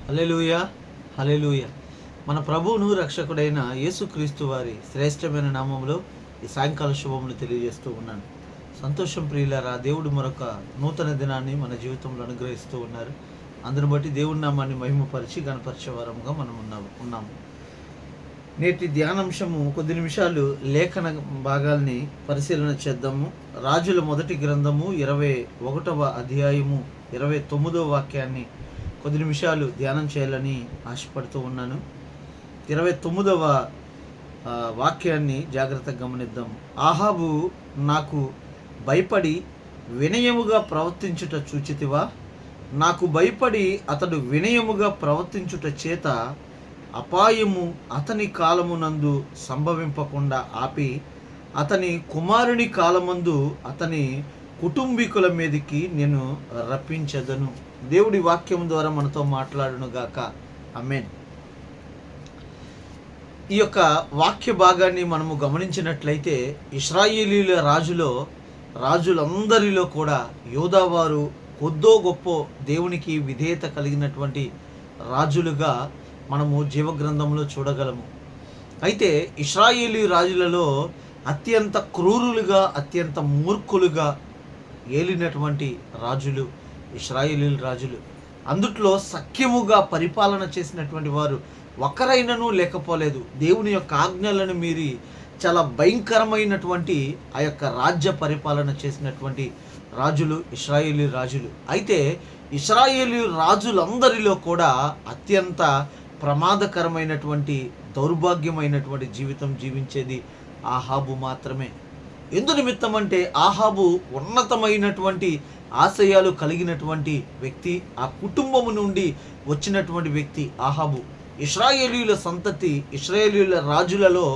హల్లెలూయా, హల్లెలూయా. మన ప్రభువును రక్షకుడైన యేసుక్రీస్తు వారి శ్రేష్టమైన నామములో ఈ సాయంకాల శుభములు తెలియజేస్తూ ఉన్నాను. సంతోషం ప్రియులారా, దేవుడు మరొక నూతన దినాన్ని మన జీవితంలో అనుగ్రహిస్తూ ఉన్నారు. అందును బట్టి దేవుడి నామాన్ని మహిమపరిచి గణపరిచే వారముగా మనం ఉన్నాము. నేటి ధ్యానాంశము కొద్ది నిమిషాలు లేఖన భాగాల్ని పరిశీలన చేద్దాము. రాజుల మొదటి గ్రంథము 21వ అధ్యాయము 29వ వాక్యాన్ని కొద్ది నిమిషాలు ధ్యానం చేయాలని ఆశపడుతూ ఉన్నాను. 29వ వాక్యాన్ని జాగ్రత్తగా గమనిద్దాం. ఆహాబు నాకు భయపడి వినయముగా ప్రవర్తించుట చూచితివా? నాకు భయపడి అతడు వినయముగా ప్రవర్తించుట చేత అపాయము అతని కాలమునందు సంభవింపకుండా ఆపి అతని కుమారుని కాలమందు అతని కుటుంబీకుల మీదకి నేను రప్పించదను. దేవుడి వాక్యం ద్వారా మనతో మాట్లాడునుగాక. ఆమేన్. ఈ యొక్క వాక్య భాగాన్ని మనము గమనించినట్లయితే ఇశ్రాయేలీల రాజులందరిలో కూడా యోధావారు కొద్దో గొప్ప దేవునికి విధేయత కలిగినటువంటి రాజులుగా మనము జీవగ్రంథంలో చూడగలము. అయితే ఇశ్రాయేలీ రాజులలో అత్యంత క్రూరులుగా, అత్యంత మూర్ఖులుగా ఏలినటువంటి రాజులు ఇశ్రాయేలీల రాజులు. అందుట్లో సఖ్యముగా పరిపాలన చేసినటువంటి వారు ఒక్కరైనను లేకపోలేదు. దేవుని యొక్క ఆజ్ఞలను మీరి చాలా భయంకరమైనటువంటి ఆ యొక్క రాజ్య పరిపాలన చేసినటువంటి రాజులు ఇశ్రాయేలీ రాజులు. అయితే ఇశ్రాయేలీ రాజులందరిలో కూడా అత్యంత ప్రమాదకరమైనటువంటి దౌర్భాగ్యమైనటువంటి జీవితం జీవించేది ఆహాబు మాత్రమే. ఎందు నిమిత్తం అంటే ఆహాబు ఉన్నతమైనటువంటి ఆశయాలు కలిగినటువంటి వ్యక్తి, ఆ కుటుంబము నుండి వచ్చినటువంటి వ్యక్తి ఆహాబు. ఇశ్రాయేలీయుల సంతతి, ఇశ్రాయేలీయుల రాజులలో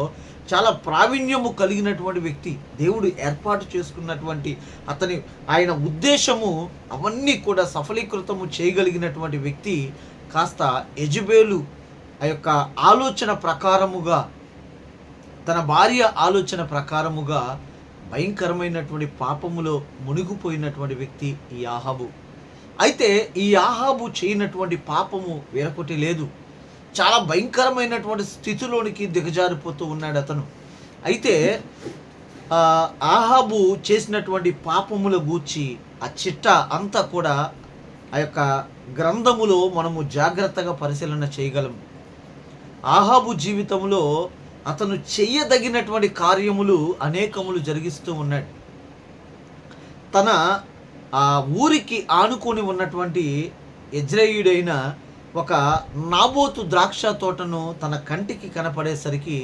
చాలా ప్రావీణ్యము కలిగినటువంటి వ్యక్తి, దేవుడు ఏర్పాటు చేసుకున్నటువంటి ఆయన ఉద్దేశము అవన్నీ కూడా సఫలీకృతము చేయగలిగినటువంటి వ్యక్తి కాస్త యెజెబెలు ఆ యొక్క ఆలోచన ప్రకారముగా, తన భార్య ఆలోచన ప్రకారముగా భయంకరమైనటువంటి పాపములో మునిగిపోయినటువంటి వ్యక్తి ఈ ఆహాబు. అయితే ఈ ఆహాబు చేయనటువంటి పాపము వేరొకటి లేదు. చాలా భయంకరమైనటువంటి స్థితిలోనికి దిగజారిపోతూ ఉన్నాడు అతను. అయితే ఆహాబు చేసినటువంటి పాపముల గూర్చి ఆ చిట్ట అంతా కూడా ఆ యొక్క గ్రంథములో మనము జాగ్రత్తగా పరిశీలన చేయగలము. ఆహాబు జీవితంలో అతను చెయ్యదగినటువంటి కార్యములు అనేకములు జరిగిస్తూ ఉన్నాడు. తన ఊరికి ఆనుకొని ఉన్నటువంటి యెజ్రెయీయుడైన ఒక నాబోతు ద్రాక్ష తోటను తన కంటికి కనపడేసరికి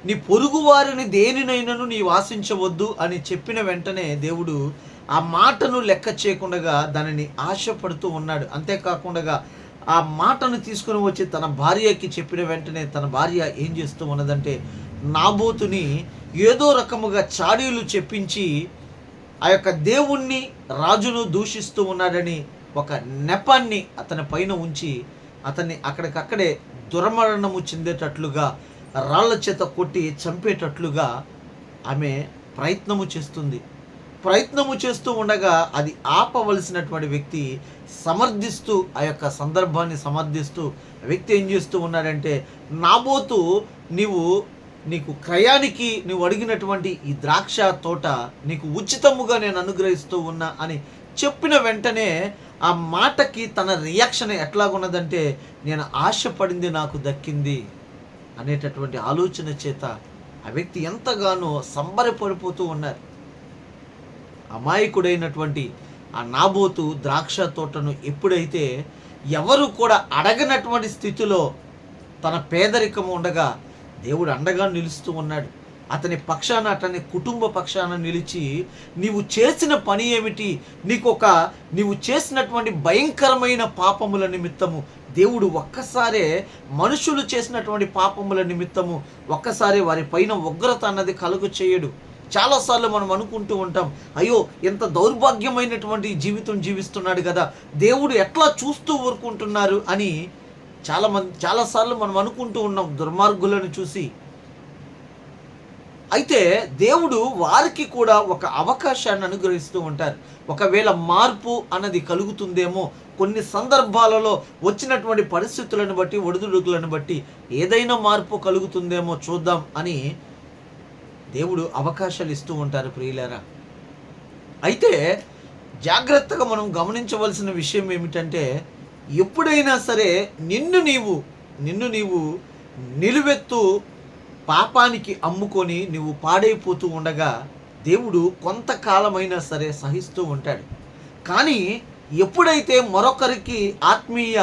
నీ పొరుగువారిని దేనినైనాను నీ ఆశించవద్దు అని చెప్పిన వెంటనే దేవుడు ఆ మాటను లెక్క చేయకుండా దానిని ఆశపడుతూ ఉన్నాడు. అంతేకాకుండా ఆ మాటను తీసుకుని వచ్చి తన భార్యకి చెప్పిన వెంటనే తన భార్య ఏం చేస్తూ ఉన్నదంటే నాబోతుని ఏదో రకముగా చాడీలు చెప్పించి ఆ యొక్క దేవుణ్ణి, రాజును దూషిస్తూ ఉన్నాడని ఒక నెపాన్ని అతని పైన ఉంచి అతన్ని అక్కడికక్కడే దుర్మరణము చెందేటట్లుగా, రాళ్ల చేత కొట్టి చంపేటట్లుగా ఆమె ప్రయత్నము చేస్తూ ఉండగా అది ఆపవలసినటువంటి వ్యక్తి సమర్థిస్తూ, ఆ యొక్క సందర్భాన్ని సమర్థిస్తూ వ్యక్తి ఏం చేస్తూ ఉన్నాడంటే, నాబోతు నీకు క్రయానికి నువ్వు అడిగినటువంటి ఈ ద్రాక్ష తోట నీకు ఉచితముగా నేను అనుగ్రహిస్తూ ఉన్నా అని చెప్పిన వెంటనే ఆ మాటకి తన రియాక్షన్ ఎట్లాగున్నదంటే, నేను ఆశపడింది నాకు దక్కింది అనేటటువంటి ఆలోచన చేత ఆ వ్యక్తి ఎంతగానో సంబరపడిపోతూ ఉన్నారు. అమాయకుడైనటువంటి ఆ నాబోతు ద్రాక్ష తోటను ఎప్పుడైతే ఎవరు కూడా అడగనటువంటి స్థితిలో తన పేదరికము ఉండగా దేవుడు అండగా నిలుస్తూ ఉన్నాడు. అతని పక్షాన, అతని కుటుంబ పక్షాన నిలిచి నీవు చేసిన పని ఏమిటి, నీవు చేసినటువంటి భయంకరమైన పాపముల నిమిత్తము దేవుడు ఒక్కసారే మనుషులు చేసినటువంటి పాపముల నిమిత్తము ఒక్కసారి వారి పైన ఉగ్రత అన్నది కలుగు చేయడు. చాలాసార్లు మనం అనుకుంటూ ఉంటాం, అయ్యో ఎంత దౌర్భాగ్యమైనటువంటి జీవితం జీవిస్తున్నాడు కదా, దేవుడు ఎట్లా చూస్తూ ఊరుకుంటున్నారు అని చాలాసార్లు మనం అనుకుంటూ ఉన్నాం దుర్మార్గులను చూసి. అయితే దేవుడు వారికి కూడా ఒక అవకాశాన్ని అనుగ్రహిస్తూ ఉంటారు. ఒకవేళ మార్పు అన్నది కలుగుతుందేమో, కొన్ని సందర్భాలలో వచ్చినటువంటి పరిస్థితులను బట్టి, ఒడిదుడుకులను బట్టి ఏదైనా మార్పు కలుగుతుందేమో చూద్దాం అని దేవుడు అవకాశాలు ఇస్తూ ఉంటారు ప్రియులారా. అయితే జాగ్రత్తగా మనం గమనించవలసిన విషయం ఏమిటంటే, ఎప్పుడైనా సరే నిన్ను నీవు నిలువెత్తు పాపానికి అమ్ముకొని నువ్వు పాడైపోతూ ఉండగా దేవుడు కొంతకాలమైనా సరే సహిస్తూ ఉంటాడు. కానీ ఎప్పుడైతే మరొకరికి ఆత్మీయ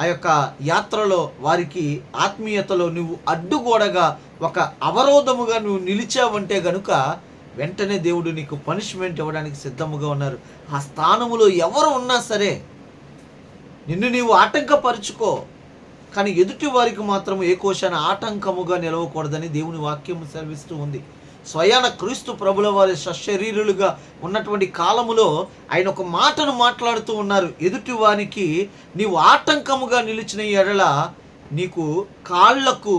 ఆ యొక్క యాత్రలో వారికి ఆత్మీయతలో నువ్వు అడ్డుగోడగా ఒక అవరోధముగా నువ్వు నిలిచావంటే గనుక వెంటనే దేవుడు నీకు పనిష్మెంట్ ఇవ్వడానికి సిద్ధముగా ఉన్నారు. ఆ స్థానములో ఎవరు ఉన్నా సరే నిన్ను నీవు ఆటంకపరుచుకో, కానీ ఎదుటి వారికి మాత్రం ఏ కోశాన ఆటంకముగా నిలవకూడదని దేవుని వాక్యము సెలవిస్తూ ఉంది. స్వయాన క్రీస్తు ప్రభుల వారి సశరీరులుగా ఉన్నటువంటి కాలములో ఆయన ఒక మాటను మాట్లాడుతూ ఉన్నారు. ఎదుటి వారికి నీవు ఆటంకముగా నిలిచిన ఎడల నీకు కాళ్లకు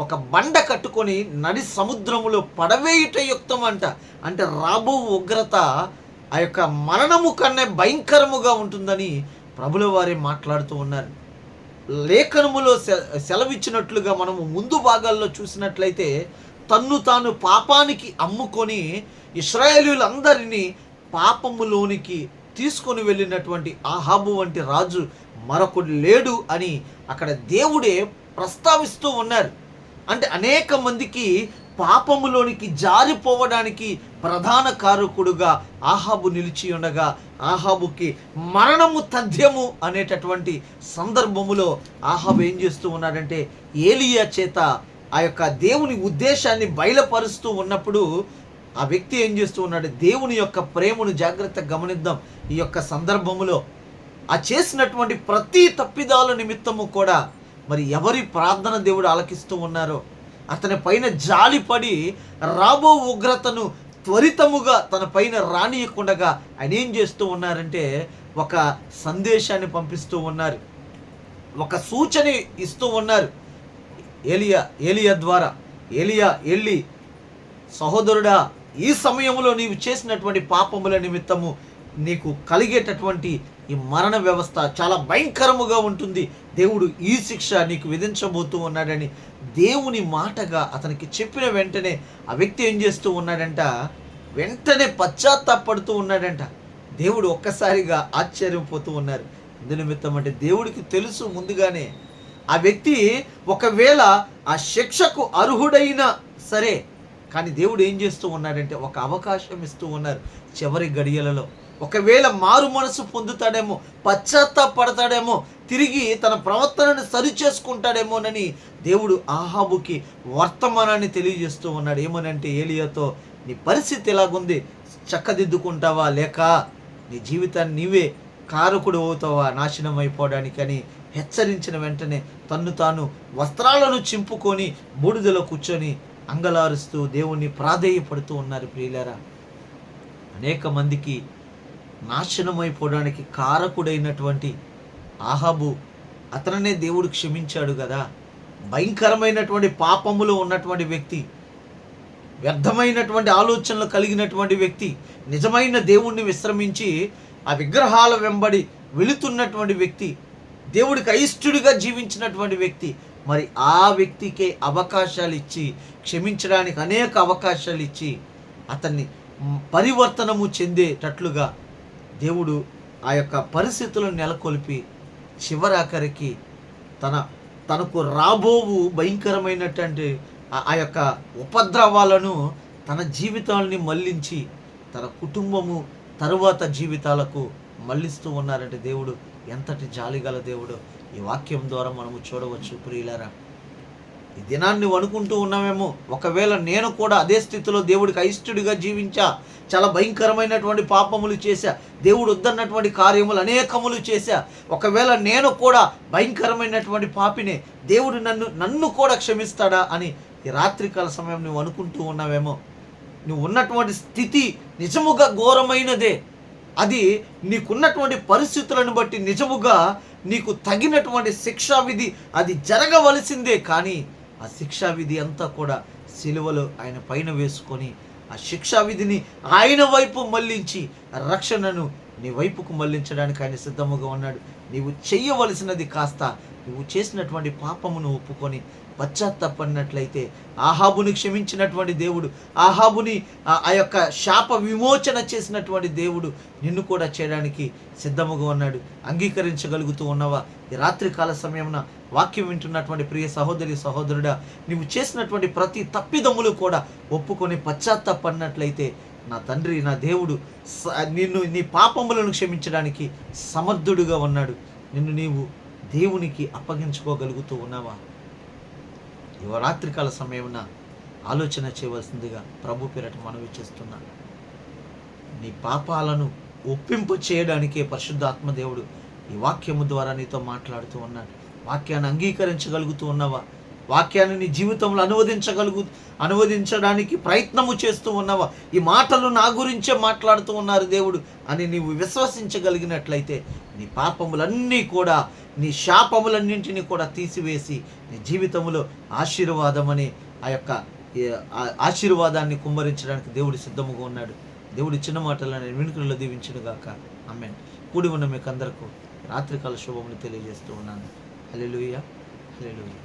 ఒక బండ కట్టుకొని నడి సముద్రములో పడవేయుట యుక్తం అంట. అంటే రాబో ఉగ్రత ఆ యొక్క మరణము కన్నా భయంకరముగా ఉంటుందని ప్రభుల వారే మాట్లాడుతూ ఉన్నారు. లేఖనములో సెలవిచ్చినట్లుగా మనము ముందు భాగాల్లో చూసినట్లయితే తన్ను తాను పాపానికి అమ్ముకొని ఇశ్రాయేలీయులందరినీ పాపములోనికి తీసుకొని వెళ్ళినటువంటి ఆహాబు వంటి రాజు మరొకడు లేడు అని అక్కడ దేవుడే ప్రస్తావిస్తూ ఉన్నారు. అంటే అనేక మందికి పాపములోనికి జారిపోవడానికి ప్రధాన కారకుడుగా ఆహాబు నిలిచి ఉండగా ఆహాబుకి మరణము తథ్యము అనేటటువంటి సందర్భములో ఆహాబు ఏం చేస్తూ ఉన్నాడంటే ఏలియా చేత ఆ యొక్క దేవుని ఉద్దేశాన్ని బయలుపరుస్తూ ఉన్నప్పుడు ఆ వ్యక్తి ఏం చేస్తూ ఉన్నాడు, దేవుని యొక్క ప్రేమను జాగ్రత్తగా గమనిద్దాం. ఈ యొక్క సందర్భములో ఆ చేసినటువంటి ప్రతి తప్పిదాల నిమిత్తము కూడా మరి ఎవరి ప్రార్థన దేవుడు ఆలకిస్తూ ఉన్నారో అతని పైన జాలిపడి రాబో ఉగ్రతను త్వరితముగా తన పైన రానియకుండగా ఆయన ఏం చేస్తూ ఉన్నారంటే ఒక సందేశాన్ని పంపిస్తూ ఉన్నారు, ఒక సూచన ఇస్తూ ఉన్నారు. ఏలియా ద్వారా ఏలియా వెళ్ళి, సహోదరుడా, ఈ సమయంలో నీవు చేసినటువంటి పాపముల నిమిత్తము నీకు కలిగేటటువంటి ఈ మరణ వ్యవస్థ చాలా భయంకరముగా ఉంటుంది, దేవుడు ఈ శిక్ష నీకు విధించబోతూ ఉన్నాడని దేవుని మాటగా అతనికి చెప్పిన వెంటనే ఆ వ్యక్తి ఏం చేస్తూ ఉన్నాడంట, వెంటనే పశ్చాత్తాపడుతూ ఉన్నాడంట. దేవుడు ఒక్కసారిగా ఆశ్చర్యపోతూ ఉన్నారు. ఇందు నిమిత్తం అంటే దేవుడికి తెలుసు ముందుగానే ఆ వ్యక్తి ఒకవేళ ఆ శిక్షకు అర్హుడైనా సరే, కానీ దేవుడు ఏం చేస్తూ ఉన్నాడంటే ఒక అవకాశం ఇస్తూ ఉన్నారు. చివరి గడియలలో ఒకవేళ మారు మనసు పొందుతాడేమో, పశ్చాత్తాపడతాడేమో, తిరిగి తన ప్రవర్తనను సరిచేసుకుంటాడేమోనని దేవుడు ఆహాబుకి వర్తమానాన్ని తెలియజేస్తూ ఉన్నాడు. ఏమనంటే ఏలియాతో, నీ పరిస్థితి ఎలాగుంది, చక్కదిద్దుకుంటావా లేక నీ జీవితాన్ని నీవే కారకుడు అవుతావా నాశనం అయిపోవడానికని హెచ్చరించిన వెంటనే తన్ను తాను వస్త్రాలను చింపుకొని బూడిదలో కూర్చొని అంగలారుస్తూ దేవుణ్ణి ప్రాధేయపడుతూ ఉన్నారు. ప్రియులారా, అనేక మందికి నాశనమైపోవడానికి కారకుడైనటువంటి ఆహాబు, అతననే దేవుడు క్షమించాడు కదా. భయంకరమైనటువంటి పాపములో ఉన్నటువంటి వ్యక్తి, వ్యర్థమైనటువంటి ఆలోచనలు కలిగినటువంటి వ్యక్తి, నిజమైన దేవుణ్ణి విశ్రమించి ఆ విగ్రహాల వెంబడి వెళుతున్నటువంటి వ్యక్తి, దేవుడికి అయిష్టుడిగా జీవించినటువంటి వ్యక్తి, మరి ఆ వ్యక్తికే అవకాశాలు ఇచ్చి, క్షమించడానికి అనేక అవకాశాలు ఇచ్చి అతన్ని పరివర్తనము చెందేటట్లుగా దేవుడు ఆ యొక్క పరిస్థితులను నెలకొల్పి చివరాఖరికి తనకు రాబోవు భయంకరమైనటువంటి ఆ యొక్క ఉపద్రవాలను తన జీవితాలని మళ్ళించి తన కుటుంబము తరువాత జీవితాలకు మళ్ళిస్తూ ఉన్నారంటే దేవుడు ఎంతటి జాలిగల దేవుడు ఈ వాక్యం ద్వారా మనము చూడవచ్చు. ప్రియులారా, ఈ దినాన్ని అనుకుంటూ ఉన్నామేమో, ఒకవేళ నేను కూడా అదే స్థితిలో దేవుడికి అయిష్టుడిగా జీవించా, చాలా భయంకరమైనటువంటి పాపములు చేశా, దేవుడు వద్దన్నటువంటి కార్యములు అనేకములు చేశా, ఒకవేళ నేను కూడా భయంకరమైనటువంటి పాపినే, దేవుడు నన్ను కూడా క్షమిస్తాడా అని ఈ రాత్రికాల సమయం నువ్వు అనుకుంటూ ఉన్నావేమో. నువ్వు ఉన్నటువంటి స్థితి నిజముగా ఘోరమైనదే, అది నీకున్నటువంటి పరిస్థితులను బట్టి నిజముగా నీకు తగినటువంటి శిక్షావిధి అది జరగవలసిందే. కానీ ఆ శిక్షావిధి అంతా కూడా సిలువలో ఆయన పైన వేసుకొని ఆ శిక్షా విధిని ఆయన వైపు మళ్ళించి రక్షణను నీ వైపుకు మళ్ళించడానికి ఆయన సిద్ధముగా ఉన్నాడు. నీవు చెయ్యవలసినది కాస్త నువ్వు చేసినటువంటి పాపమును ఒప్పుకొని పశ్చాత్తాపడినట్లయితే ఆహాబుని క్షమించినటువంటి దేవుడు, ఆహాబుని ఆ యొక్క శాప విమోచన చేసినటువంటి దేవుడు నిన్ను కూడా చేయడానికి సిద్ధముగా ఉన్నాడు. అంగీకరించగలుగుతూ ఉన్నవా? ఈ రాత్రికాల సమయమున వాక్యం వింటున్నటువంటి ప్రియ సహోదరి సహోదరుడా, నీవు చేసినటువంటి ప్రతి తప్పిదములు కూడా ఒప్పుకొని పశ్చాత్తాపడినట్లయితే నా తండ్రి, నా దేవుడు నిన్ను నీ పాపములను క్షమించడానికి సమర్థుడుగా ఉన్నాడు. నిన్ను నీవు దేవునికి అప్పగించుకోగలుగుతూ ఉన్నావా? ఇవ రాత్రికాల సమయమున ఆలోచన చేయవలసిందిగా ప్రభు పేరట మనవి చేస్తున్నాను. నీ పాపాలను ఒప్పింపు చేయడానికే పరిశుద్ధాత్మ దేవుడు ఈ వాక్యము ద్వారా నీతో మాట్లాడుతూ ఉన్నాడు. వాక్యాన్ని అంగీకరించగలుగుతూ ఉన్నావా? వాక్యాన్ని నీ జీవితంలో అనువదించడానికి ప్రయత్నము చేస్తూ ఉన్నావా? ఈ మాటలు నా గురించే మాట్లాడుతూ ఉన్నారు దేవుడు అని నీవు విశ్వసించగలిగినట్లయితే నీ పాపములన్నీ కూడా, నీ శాపములన్నింటినీ కూడా తీసివేసి నీ జీవితంలో ఆశీర్వాదమని ఆ యొక్క ఆశీర్వాదాన్ని కుమ్మరించడానికి దేవుడు సిద్ధముగా ఉన్నాడు. దేవుడి చిన్న మాటలను వెనుకల్లో దీవించునుగాక. ఆమేన్. కూడి ఉన్న మీకు అందరికీ రాత్రికాల శుభములు తెలియజేస్తూ ఉన్నాను. హల్లెలూయా, హల్లెలూయా.